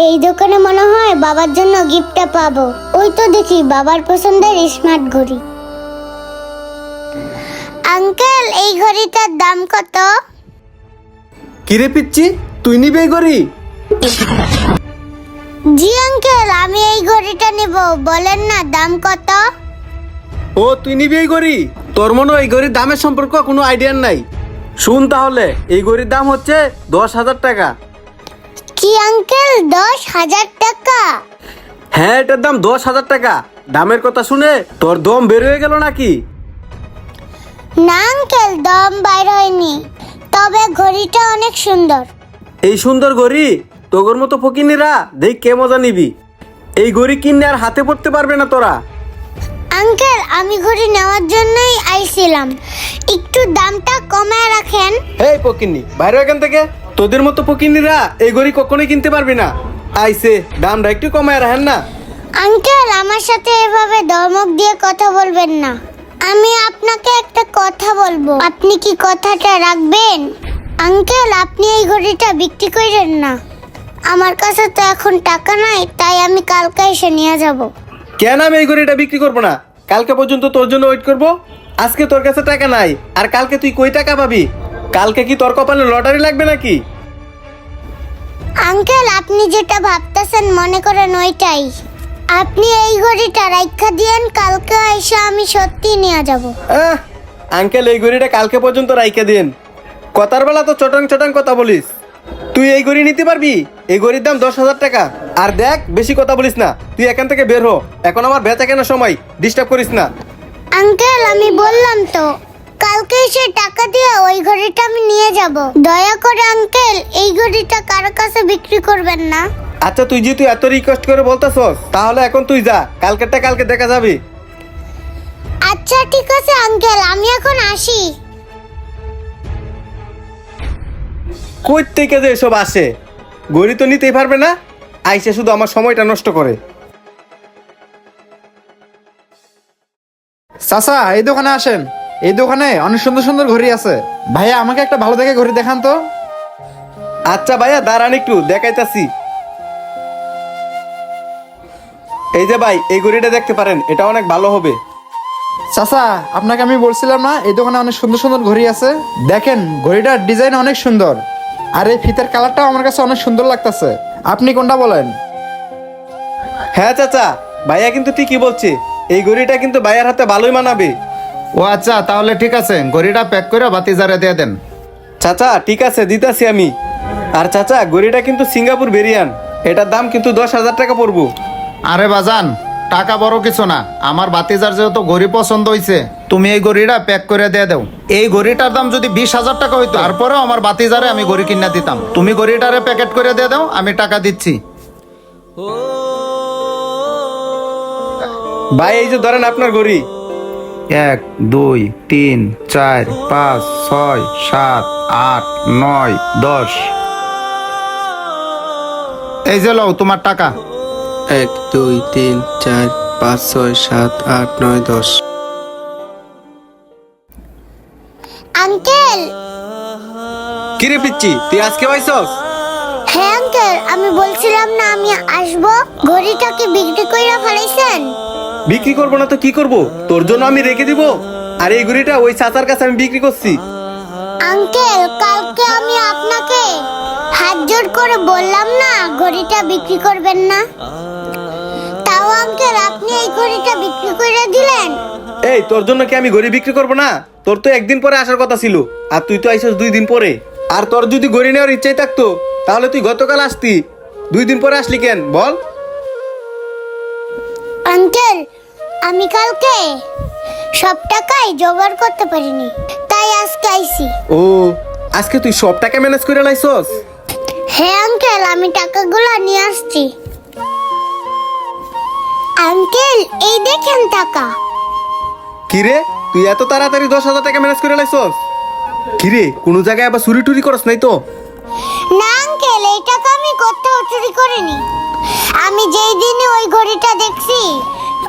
এই দোকানে মনে হয় বাবার জন্য গিফটটা পাবো। ওই তো দেখি বাবার পছন্দের স্মার্ট ঘড়ি। আঙ্কেল, এই ঘড়িটার দাম কত? কিরে পিচ্ছি, তুই নিবি এই ঘড়ি? জি আঙ্কেল, আমি এই ঘড়িটা নেব। বলেন না দাম কত? ও, তুই নিবি এই ঘড়ি? তোর মনে হয় এই ঘড়ির দামের সম্পর্কে কোনো আইডিয়া নাই। শুন তাহলে, এই ঘড়ির দাম হচ্ছে 10,000 টাকা। কি আঙ্কেল, 10,000 টাকা? হ্যাঁ, এটার দাম 10,000 টাকা। দামের কথা শুনে তোর দম বের হয়ে গেল নাকি? না আঙ্কেল, দাম বাইর হয়নি, তবে ঘড়িটা অনেক সুন্দর। এই সুন্দর ঘড়ি তোর মতো ফকিনিরা দেখ কে মজা নিবি। এই ঘড়ি কিনে আর হাতে পড়তে পারবে না তোরা। আঙ্কেল, আমি ঘড়ি নেওয়ার জন্যই আইছিলাম, একটু দামটা কমায় রাখেন। এই ফকিনি, বাইরে এখান থেকে। তোদের মতো ফকিনিরা এই ঘড়ি কখনোই কিনতে পারবি না। আইসে, দামটা একটু কমায় রাখেন না। আঙ্কেল, আমার সাথে এভাবে ধমক দিয়ে কথা বলবেন না। আমি আপনাকে একটা কথা বলবো, আপনি কি কথাটা রাখবেন? আঙ্কেল, আপনি এই ঘড়িটা বিক্রি করেন না। আমার কাছে তো এখন টাকা নাই, তাই আমি কালকে এসে নিয়ে যাব। কেন আমি এই ঘড়িটা বিক্রি করবো না? কালকে পর্যন্ত তোর জন্য ওয়েট করবো। আজকে তোর কাছে টাকা নাই, আর কালকে তুই কই টাকা পাবি? কালকে কি তোর কপালে লটারি লাগবে নাকি? আঙ্কেল, আপনি যেটা ভাবতেছেন মনে করেন ওইটাই। আপনি এই ঘড়িটা রাইখা দিয়েন, কালকে এসে আমি সত্যি নিয়ে যাব। আঙ্কেল, এই ঘড়িটা কালকে পর্যন্ত রাইখা দিন। কথার বেলা তো চটাং চটাং কথা বলিস। তুই এই ঘড়ি নিতে পারবি? এই ঘড়ির দাম 10,000 টাকা। আর দেখ, বেশি কথা বলিস না। তুই এখান থেকে বের হ। এখন আমার বেচা কেনার সময়, ডিস্টার্ব করিস না। আঙ্কেল, আমি বললাম তো কালকে এসে টাকা দিয়ে ওই ঘড়িটা আমি নিয়ে যাব। দয়া করে আঙ্কেল, এই ঘড়িটা কারো কাছে বিক্রি করবেন না। আচ্ছা, তুই যেহেতু এত রিকোয়েস্ট করে বলতেছস, তাহলে এখন তুই যা। কালকেরটা কালকে দেখা যাবে। আচ্ছা ঠিক আছে আঙ্কেল, আমি এখন আসি। কই থেকে যে এসব আসে? ঘড়ি তো নিতেই পারবে না, আইসে শুধু আমার সময়টা নষ্ট করে। চাচা, এই দোকানে আসেন। এই দোকানে অনেক সুন্দর সুন্দর ঘড়ি আছে। ভাইয়া, আমাকে একটা ভালো দেখে ঘড়ি দেখান তো। আচ্ছা ভাইয়া, দাঁড়ান একটু দেখাইতাছি। এই যে ভাই, এই ঘড়িটা দেখতে পারেন, এটা অনেক ভালো হবে। চাচা, আপনাকে আমি বলছিলাম না এই দোকানে অনেক সুন্দর সুন্দর ঘড়ি আছে? দেখেন, ঘড়িটার ডিজাইন অনেক সুন্দর, আর এই ফিতার কালারটাও আমার কাছে অনেক সুন্দর লাগতেছে। আপনি কোনটা বলেন? হ্যাঁ চাচা, ভাইয়া কিন্তু ঠিকই বলছে। এই ঘড়িটা কিন্তু ভাইয়ার হাতে ভালোই মানাবে। ও আচ্ছা, তাহলে ঠিক আছে, ঘড়িটা প্যাক করে বাতিজারে দিয়ে দেন। চাচা ঠিক আছে, দিতাছি আমি। আর চাচা, ঘড়িটা কিন্তু সিঙ্গাপুর ভেরিয়ান। এটার দাম কিন্তু 10,000 টাকা পড়বো। আরে বাজান, টাকা বড় কিছু না। আমার বাতিজার যেহেতু ঘড়ি পছন্দ হয়েছে, তুমি এই ঘড়িটা প্যাক করে দিয়ে দাও। এই ঘড়িটার দাম যদি 20,000 টাকা হইতো, তারপরেও আমার বাতিজারে আমি ঘড়ি কিনা দিতাম। তুমি ঘড়িটারে প্যাকেট করে দিয়ে দাও, আমি টাকা দিচ্ছি। ভাই, এই যে ধরেন আপনার ঘড়ি। 1 2 3 4 5 6 7 8 9 10। এই যে লও তোমার টাকা। 1 2 3 4 5 6 7 8 9 10। আঙ্কেল। কিরে পিচ্ছি, তুই আজকে পাইছস? হ্যাঁ আঙ্কেল, আমি বলছিলাম না আমি আসবো। ঘড়িটা কি বিক্রি কইরা ফেলাইছেন? বিক্রি করবো না তো কি করব? তোর জন্য আমি রেখে দিব। আর এই ঘড়িটা ওই চাচার কাছে আমি বিক্রি করছি। আঙ্কেল, কালকে আমি আপনাকে হাত জোড় করে বললাম না ঘড়িটা বিক্রি করবেন না, তাও আঙ্কেল আপনি এই ঘড়িটা বিক্রি করে দিলেন। এই, তোর জন্য কি আমি ঘড়ি বিক্রি করবো না? তোর তো একদিন পরে আসার কথা ছিল, আর তুই তো আইসস 2 দিন পরে। আর তোর যদি ঘড়ি নেওয়ার ইচ্ছাই থাকতো, তাহলে তুই গতকাল আসতি। 2 দিন পরে আসলি কেন বল? আঙ্কেল, আমি কালকে সব টাকাই জোগাড় করতে পারিনি, তাই আজকে আইছি। ও, আজকে তুই সব টাকা ম্যানেজ করে লাইছস? হ্যাঁ আঙ্কেল, আমি টাকাগুলো নিয়ে আসছি। আঙ্কেল, এই দেখেন টাকা। কিরে, তুই এত তাড়াতাড়ি 10,000 টাকা ম্যানেজ করে লাইছস? কিরে, কোনো জায়গায় আবার চুরি টুরি করস নাই তো? না আঙ্কেল, এই টাকা আমি কোথাও চুরি করিনি। আমি যেই দিনে ওই ঘড়িটা দেখছি,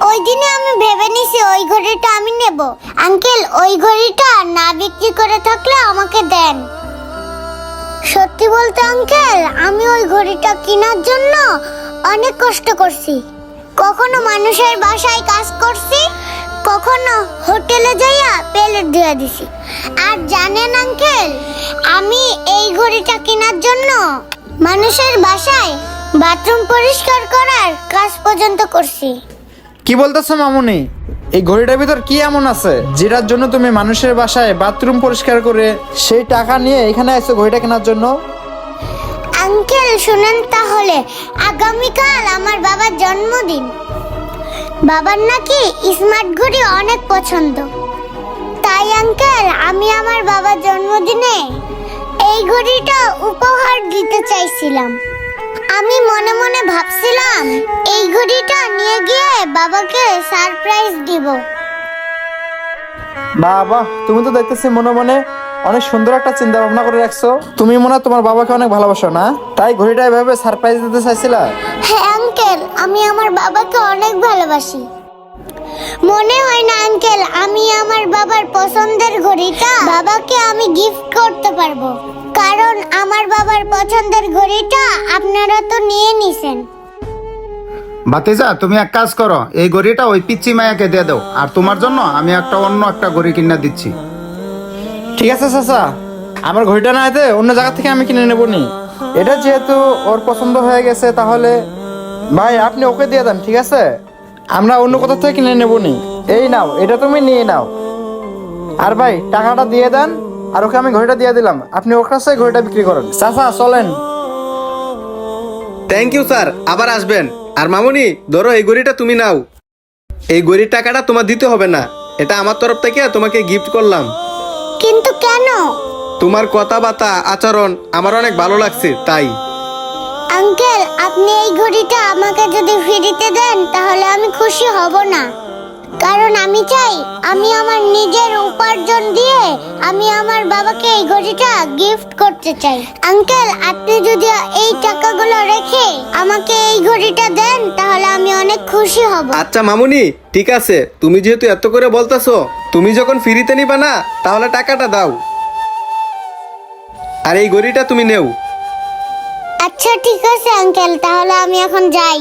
ওই দিনে আমি ভেবে নিছি ওই ঘড়িটা আমি নেব। আঙ্কেল, ওই ঘড়িটা না বিক্রি করে থাকলে আমাকে দেন। সত্যি বলতে আঙ্কেল, আমি ওই ঘড়িটা কেনার জন্য অনেক কষ্ট করছি। কখনো মানুষের বাসায় কাজ করছি, কখনো হোটেলে যাইয়া প্লেট ধুয়ে দিছি। আর জানেন আঙ্কেল, আমি এই ঘড়িটা কেনার জন্য মানুষের বাসায় বাথরুম পরিষ্কার করার কাজ পর্যন্ত করছি। কি বলতেছো মামুনি? এই ঘড়িটার ভিতর কি এমন আছে যেটার জন্য তুমি মানুষের বাসায় বাথরুম পরিষ্কার করে সেই টাকা নিয়ে এখানে এসো ঘড়িটা কেনার জন্য? আঙ্কেল শুনেন তাহলে, আগামীকাল আমার বাবার জন্মদিন। বাবার নাকি স্মার্ট ঘড়ি অনেক পছন্দ। তাই আঙ্কেল, আমি আমার বাবার জন্মদিনে এই ঘড়িটা উপহার দিতে চাইছিলাম। আমি মনে মনে ভাবছিলাম এই ঘড়িটা নিয়ে গিয়ে বাবাকে সারপ্রাইজ দিব। বাবা, তুমি তো দেখতেছি মনে মনে অনেক সুন্দর একটা চিন্তা ভাবনা করে রাখছো। তুমি মনে হয় তোমার বাবাকে অনেক ভালোবাসো না, তাই ঘড়িটা এভাবে সারপ্রাইজ দিতে চাইছিলা? হ্যাঁ আঙ্কেল, আমি আমার বাবাকে অনেক ভালোবাসি। মনে হয় না আঙ্কেল, আমি আমার বাবার পছন্দের ঘড়িটা বাবাকে আমি গিফট করতে পারবো, কারণ আমার বাবার পছন্দের ঘড়িটা আপনারা তো নিয়ে নিছেন। ভাতিজা, তুমি এক কাজ করো, এই ঘড়িটা ওই পিচ্চি মায়াকে দিয়ে দাও, আর তোমার জন্য আমি অন্য একটা ঘড়ি কিনে দিচ্ছি। ঠিক আছে চাচা, আমার ঘড়িটা না এতে অন্য জায়গা থেকে আমি কিনে নেবো নি। এটা যেহেতু ওর পছন্দ হয়ে গেছে, তাহলে ভাই আপনি ওকে দিয়ে দেন, ঠিক আছে? আমরা অন্য কোথা থেকে কিনে নেবো নি। এই নাও, এটা তুমি নিয়ে নাও। আর ভাই টাকাটা দিয়ে দেন, আর ওকে আমি ঘড়িটা দিয়ে দিলাম, আপনি ওর কাছে ঘড়িটা বিক্রি করেন। চাচা চলেন। থ্যাংক ইউ স্যার, আবার আসবেন। আর মামুনি, ধরো এই ঘড়িটা তুমি নাও। এই ঘড়ির টাকাটা তোমার দিতে হবে না, এটা আমার তরফ থেকে তোমাকে গিফট করলাম। কিন্তু কেন? তোমার কথাবার্তা আচরণ আমার অনেক ভালো লাগছে তাই। আঙ্কেল, আপনি এই ঘড়িটা আমাকে যদি ফিরিতে দেন তাহলে আমি খুশি হব না, কারণ আমি চাই আমি আমার নিজের উপার্জন দিয়ে আমি আমার বাবাকে এই ঘড়িটা গিফট করতে চাই। আঙ্কেল, আপনি যদি এই টাকাগুলো রেখে আমাকে এই ঘড়িটা দেন তাহলে আমি অনেক খুশি হব। আচ্ছা মামুনি, ঠিক আছে, তুমি যেহেতু এত করে বলতেছো, তুমি যখন ফ্রিতে নিবা না, তাহলে টাকাটা দাও, আর এই ঘড়িটা তুমি নেও। আচ্ছা ঠিক আছে আঙ্কেল, তাহলে আমি এখন যাই।